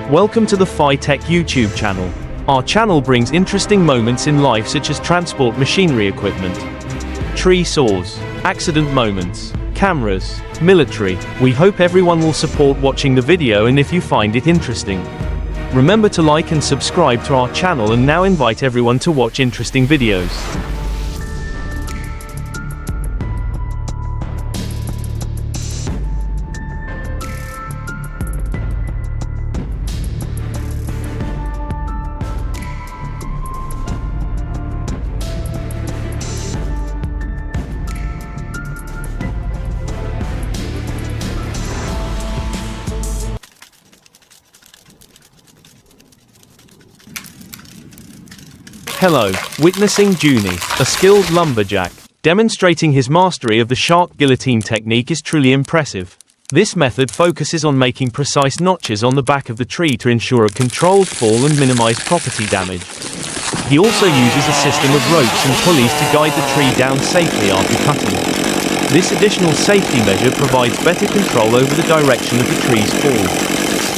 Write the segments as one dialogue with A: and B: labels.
A: Welcome to the Phi-Tech YouTube channel. Our channel brings interesting moments in life such as transport machinery equipment, tree saws, accident moments, cameras, military. We hope everyone will support watching the video, and if you find it interesting, remember to like and subscribe to our channel, and now invite everyone to watch interesting videos. Hello, witnessing Junie, a skilled lumberjack, demonstrating his mastery of the shark guillotine technique is truly impressive. This method focuses on making precise notches on the back of the tree to ensure a controlled fall and minimize property damage. He also uses a system of ropes and pulleys to guide the tree down safely after cutting. This additional safety measure provides better control over the direction of the tree's fall.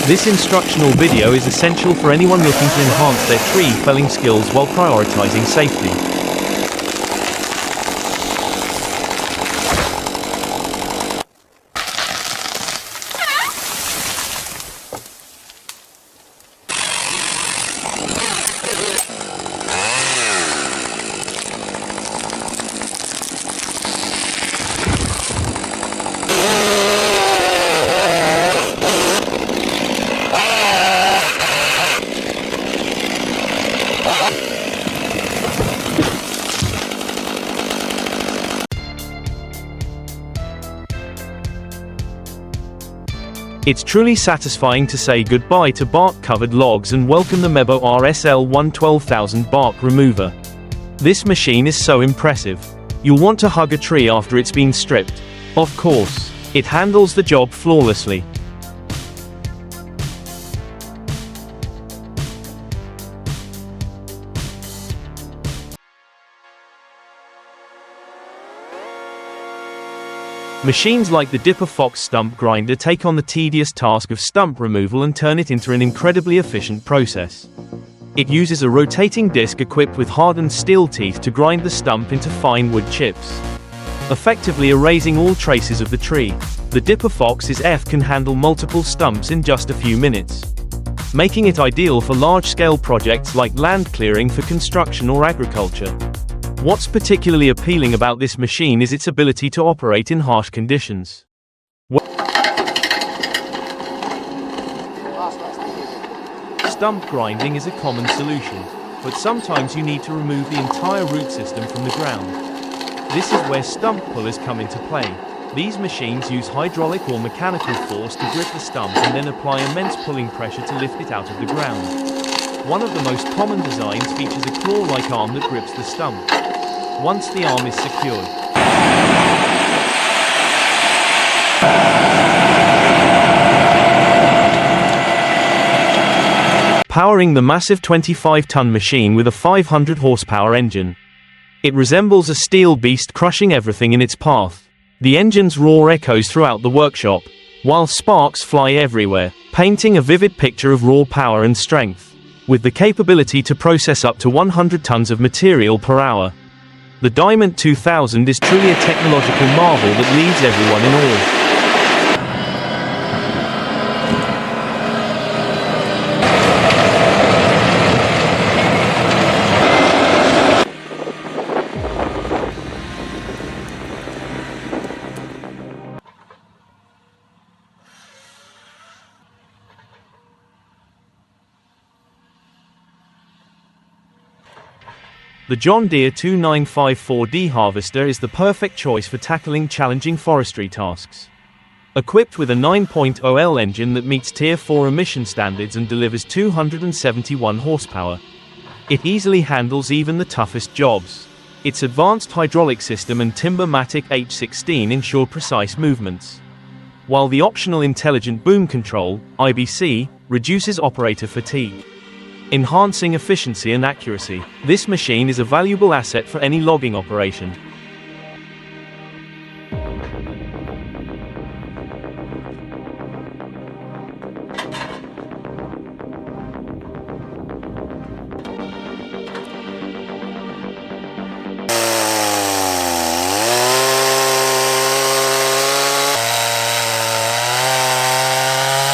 A: This instructional video is essential for anyone looking to enhance their tree felling skills while prioritizing safety. It's truly satisfying to say goodbye to bark-covered logs and welcome the Mebo RSL-112,000 bark remover. This machine is so impressive. You'll want to hug a tree after it's been stripped. Of course, it handles the job flawlessly. Machines like the Dipper Fox stump grinder take on the tedious task of stump removal and turn it into an incredibly efficient process. It uses a rotating disc equipped with hardened steel teeth to grind the stump into fine wood chips, effectively erasing all traces of the tree. The Dipper Fox's F can handle multiple stumps in just a few minutes, making it ideal for large-scale projects like land clearing for construction or agriculture. What's particularly appealing about this machine is its ability to operate in harsh conditions. Stump grinding is a common solution, but sometimes you need to remove the entire root system from the ground. This is where stump pullers come into play. These machines use hydraulic or mechanical force to grip the stump and then apply immense pulling pressure to lift it out of the ground. One of the most common designs features a claw-like arm that grips the stump. Once the arm is secured, powering the massive 25-ton machine with a 500 horsepower engine. It resembles a steel beast crushing everything in its path. The engine's roar echoes throughout the workshop, while sparks fly everywhere, painting a vivid picture of raw power and strength. With the capability to process up to 100 tons of material per hour, the Diamond 2000 is truly a technological marvel that leaves everyone in awe. The John Deere 2954D harvester is the perfect choice for tackling challenging forestry tasks. Equipped with a 9.0L engine that meets Tier 4 emission standards and delivers 271 horsepower, it easily handles even the toughest jobs. Its advanced hydraulic system and Timber-Matic H16 ensure precise movements, while the optional Intelligent Boom Control (IBC) reduces operator fatigue, enhancing efficiency and accuracy. This machine is a valuable asset for any logging operation.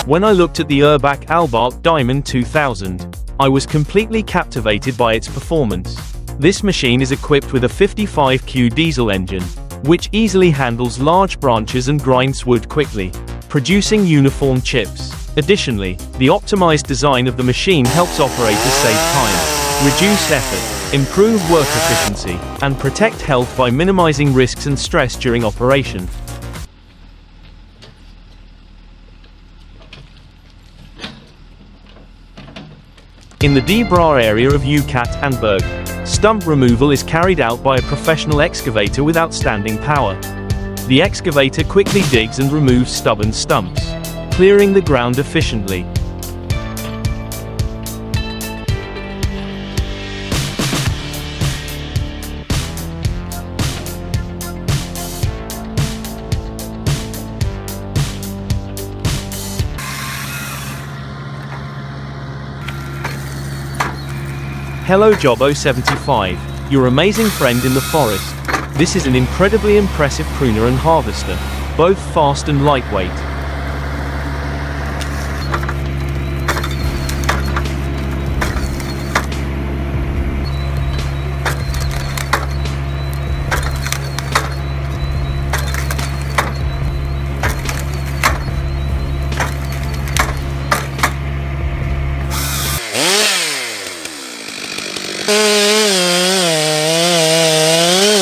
A: When I looked at the Urbach Albark Diamond 2000, I was completely captivated by its performance. This machine is equipped with a 55Q diesel engine, which easily handles large branches and grinds wood quickly, producing uniform chips. Additionally, the optimized design of the machine helps operators save time, reduce effort, improve work efficiency, and protect health by minimizing risks and stress during operation. In the Die Bra area of Yekaterinburg, stump removal is carried out by a professional excavator with outstanding power. The excavator quickly digs and removes stubborn stumps, clearing the ground efficiently. Hello Jobbo 75, your amazing friend in the forest. This is an incredibly impressive pruner and harvester, both fast and lightweight.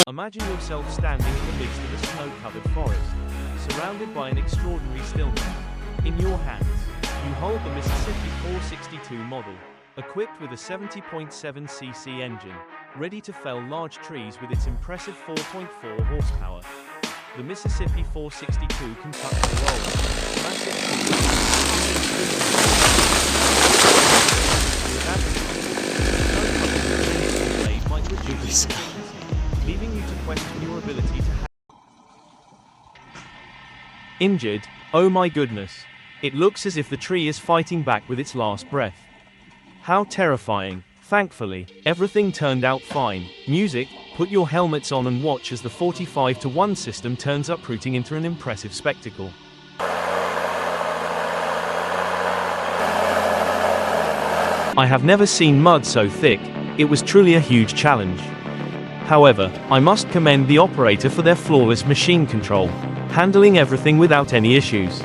A: Imagine yourself standing in the midst of a snow-covered forest, surrounded by an extraordinary stillness. In your hands, you hold the Mississippi 462 model, equipped with a 70.7cc engine, ready to fell large trees with its impressive 4.4 horsepower. The Mississippi 462 can cut the roll. Massive blade might reduce leaving you to question your ability to Injured? Oh my goodness. It looks as if the tree is fighting back with its last breath. How terrifying. Thankfully, everything turned out fine. Music, put your helmets on and watch as the 45-to-1 system turns uprooting into an impressive spectacle. I have never seen mud so thick. It was truly a huge challenge. However, I must commend the operator for their flawless machine control, handling everything without any issues.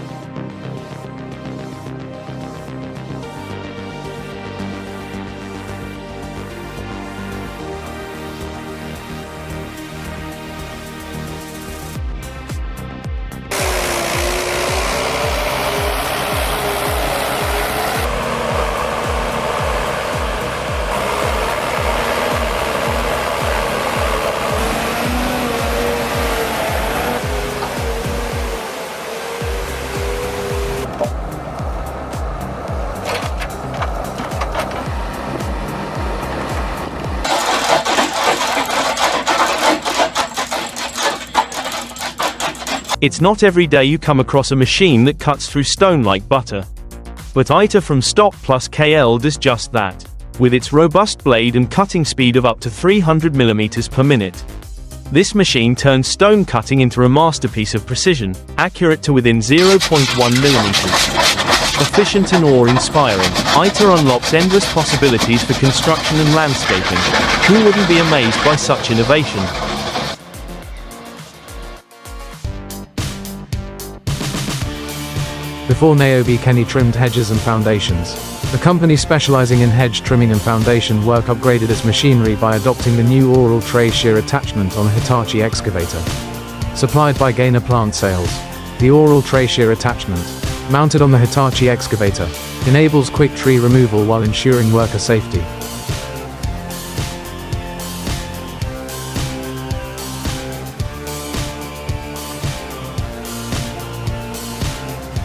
A: It's not every day you come across a machine that cuts through stone like butter. But ITA from Stock Plus KL does just that, with its robust blade and cutting speed of up to 300 mm per minute. This machine turns stone cutting into a masterpiece of precision, accurate to within 0.1 mm. Efficient and awe-inspiring, ITA unlocks endless possibilities for construction and landscaping. Who wouldn't be amazed by such innovation?
B: Before Naomi Kenny trimmed hedges and foundations. The company specializing in hedge trimming and foundation work upgraded its machinery by adopting the new Oral Tray Shear attachment on a Hitachi excavator. Supplied by Gainer Plant Sales. The Oral Tray Shear attachment, mounted on the Hitachi excavator, enables quick tree removal while ensuring worker safety.